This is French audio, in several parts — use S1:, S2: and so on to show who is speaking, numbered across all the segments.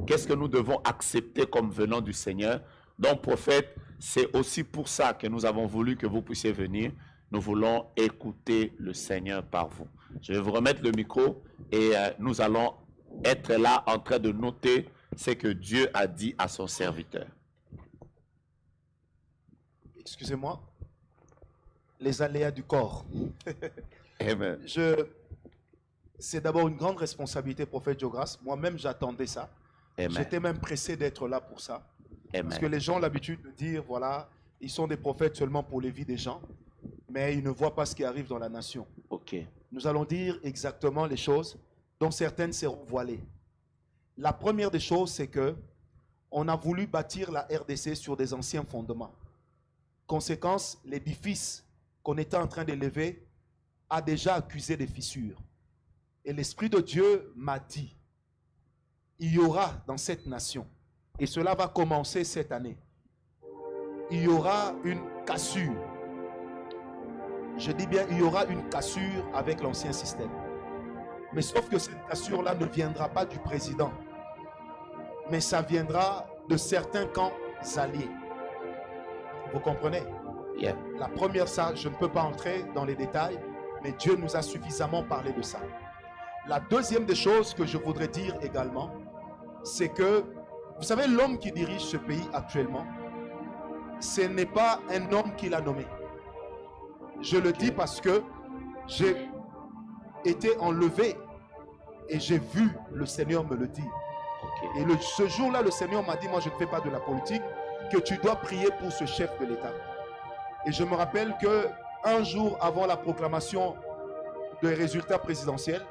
S1: Qu'est-ce que nous devons accepter comme venant du Seigneur? Donc, prophète, c'est aussi pour ça que nous avons voulu que vous puissiez venir. Nous voulons écouter le Seigneur par vous. Je vais vous remettre le micro et nous allons être là en train de noter ce que Dieu a dit à son serviteur.
S2: Excusez-moi, les aléas du corps.
S1: Amen.
S2: C'est d'abord une grande responsabilité, prophète Diogras. Moi-même, j'attendais ça. J'étais même pressé d'être là pour ça.
S1: Amen.
S2: Parce que les gens ont l'habitude de dire, voilà, ils sont des prophètes seulement pour les vies des gens, mais ils ne voient pas ce qui arrive dans la nation.
S1: Ok.
S2: Nous allons dire exactement les choses dont certaines seront voilées. La première des choses, c'est que on a voulu bâtir la RDC sur des anciens fondements. Conséquence, l'édifice qu'on était en train d'élever a déjà accusé des fissures. Et l'Esprit de Dieu m'a dit, il y aura dans cette nation, et cela va commencer cette année, il y aura une cassure. Je dis bien, il y aura une cassure avec l'ancien système. Mais sauf que cette cassure-là ne viendra pas du président, mais ça viendra de certains camps alliés. Vous comprenez?
S1: Yeah.
S2: La première, ça, je ne peux pas entrer dans les détails, mais Dieu nous a suffisamment parlé de ça. La deuxième des choses que je voudrais dire également, c'est que, vous savez, l'homme qui dirige ce pays actuellement, ce n'est pas un homme qui l'a nommé. Je le dis parce que j'ai été enlevé et j'ai vu le Seigneur me le dire.
S1: Okay.
S2: Et ce jour-là, le Seigneur m'a dit, moi je ne fais pas de la politique, que tu dois prier pour ce chef de l'État. Et je me rappelle que un jour avant la proclamation des résultats présidentiels,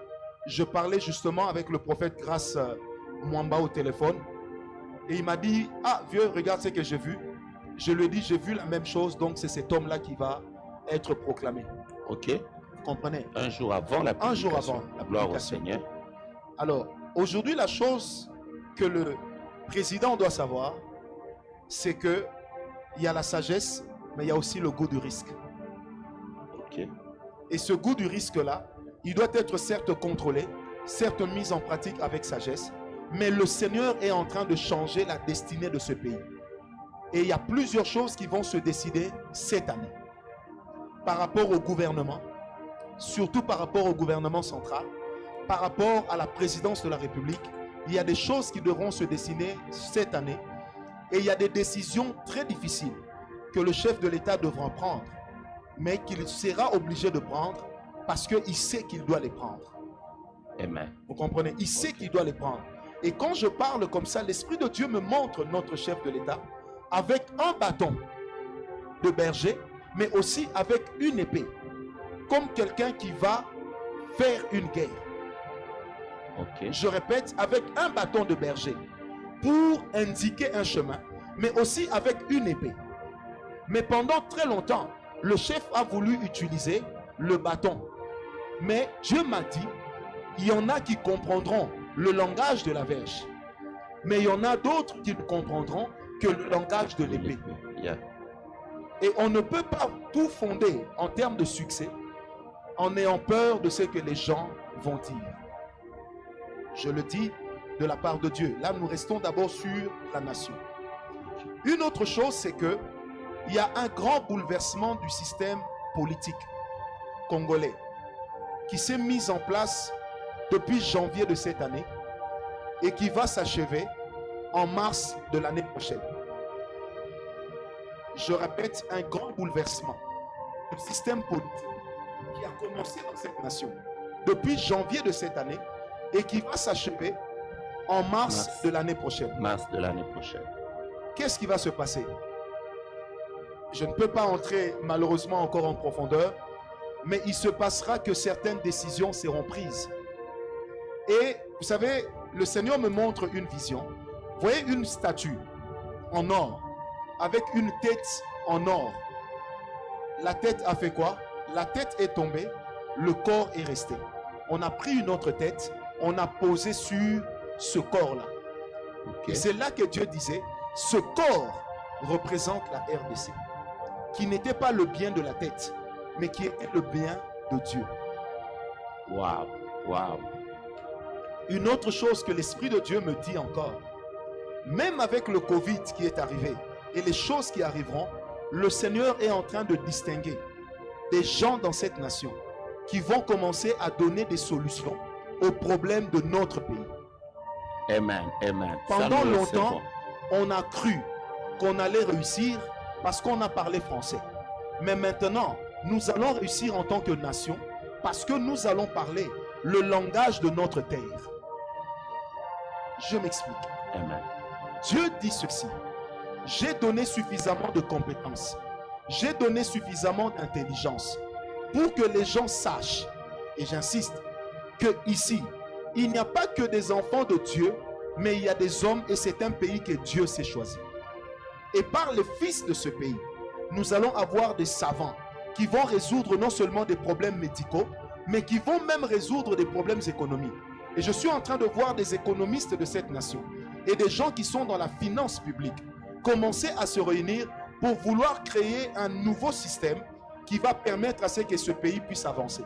S2: je parlais justement avec le prophète Grace Mwamba au téléphone. Et il m'a dit, ah vieux, regarde ce que j'ai vu. Je lui ai dit, j'ai vu la même chose, donc c'est cet homme-là qui va être proclamé.
S1: Ok.
S2: Vous comprenez?
S1: Un jour avant la publication.
S2: Un jour avant la
S1: Gloire au Seigneur.
S2: Alors, aujourd'hui, la chose que le président doit savoir, c'est que il y a la sagesse, mais il y a aussi le goût du risque.
S1: Ok.
S2: Et ce goût du risque-là, il doit être certes contrôlé, certes mis en pratique avec sagesse, mais le Seigneur est en train de changer la destinée de ce pays. Et il y a plusieurs choses qui vont se décider cette année. Par rapport au gouvernement, surtout par rapport au gouvernement central, par rapport à la présidence de la République, il y a des choses qui devront se dessiner cette année. Et il y a des décisions très difficiles que le chef de l'État devra prendre, mais qu'il sera obligé de prendre parce qu'il sait qu'il doit les prendre.
S1: Amen.
S2: Vous comprenez? Il sait qu'il doit les prendre. Et quand je parle comme ça, l'Esprit de Dieu me montre notre chef de l'État avec un bâton de berger, mais aussi avec une épée, comme quelqu'un qui va faire une guerre.
S1: Okay.
S2: Je répète, avec un bâton de berger pour indiquer un chemin, mais aussi avec une épée. Mais pendant très longtemps, le chef a voulu utiliser le bâton. Mais Dieu m'a dit, il y en a qui comprendront le langage de la verge, mais il y en a d'autres qui ne comprendront que le langage de l'épée.
S1: Yeah.
S2: Et on ne peut pas tout fonder en termes de succès en ayant peur de ce que les gens vont dire. Je le dis de la part de Dieu. Là, nous restons d'abord sur la nation. Une autre chose, c'est que il y a un grand bouleversement du système politique congolais qui s'est mis en place depuis janvier de cette année et qui va s'achever en mars de l'année prochaine. Je répète, un grand bouleversement du système politique qui a commencé dans cette nation depuis janvier de cette année et qui va s'achever en mars de l'année prochaine.
S1: Mars de l'année prochaine.
S2: Qu'est-ce qui va se passer? Je ne peux pas entrer malheureusement encore en profondeur, mais il se passera que certaines décisions seront prises. Et vous savez, le Seigneur me montre une vision. Vous voyez une statue en or, avec une tête en or. La tête a fait quoi? La tête est tombée, le corps est resté. On a pris une autre tête, on a posé sur ce corps-là. Okay. Et c'est là que Dieu disait, ce corps représente la RDC, qui n'était pas le bien de la tête, mais qui était le bien de Dieu.
S1: Waouh, waouh.
S2: Une autre chose que l'Esprit de Dieu me dit encore, même avec le Covid qui est arrivé et les choses qui arriveront, le Seigneur est en train de distinguer des gens dans cette nation qui vont commencer à donner des solutions aux problèmes de notre pays.
S1: Amen. Amen.
S2: Pendant longtemps, on a cru qu'on allait réussir parce qu'on a parlé français. Mais maintenant, nous allons réussir en tant que nation parce que nous allons parler le langage de notre terre. Je m'explique.
S1: Amen.
S2: Dieu dit ceci: j'ai donné suffisamment de compétences, j'ai donné suffisamment d'intelligence pour que les gens sachent, et j'insiste, que ici, il n'y a pas que des enfants de Dieu, mais il y a des hommes et c'est un pays que Dieu s'est choisi. Et par les fils de ce pays, nous allons avoir des savants qui vont résoudre non seulement des problèmes médicaux, mais qui vont même résoudre des problèmes économiques. Et je suis en train de voir des économistes de cette nation et des gens qui sont dans la finance publique commencer à se réunir pour vouloir créer un nouveau système qui va permettre à ce que ce pays puisse avancer.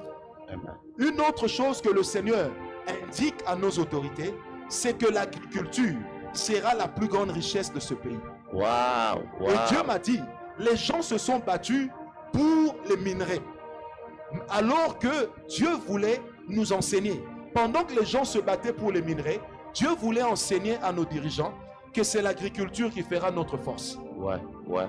S1: Amen.
S2: Une autre chose que le Seigneur indique à nos autorités, c'est que l'agriculture sera la plus grande richesse de ce pays.
S1: Waouh.
S2: Et Dieu m'a dit, les gens se sont battus pour les minerais, alors que Dieu voulait nous enseigner. Pendant que les gens se battaient pour les minerais, Dieu voulait enseigner à nos dirigeants que c'est l'agriculture qui fera notre force.
S1: Ouais.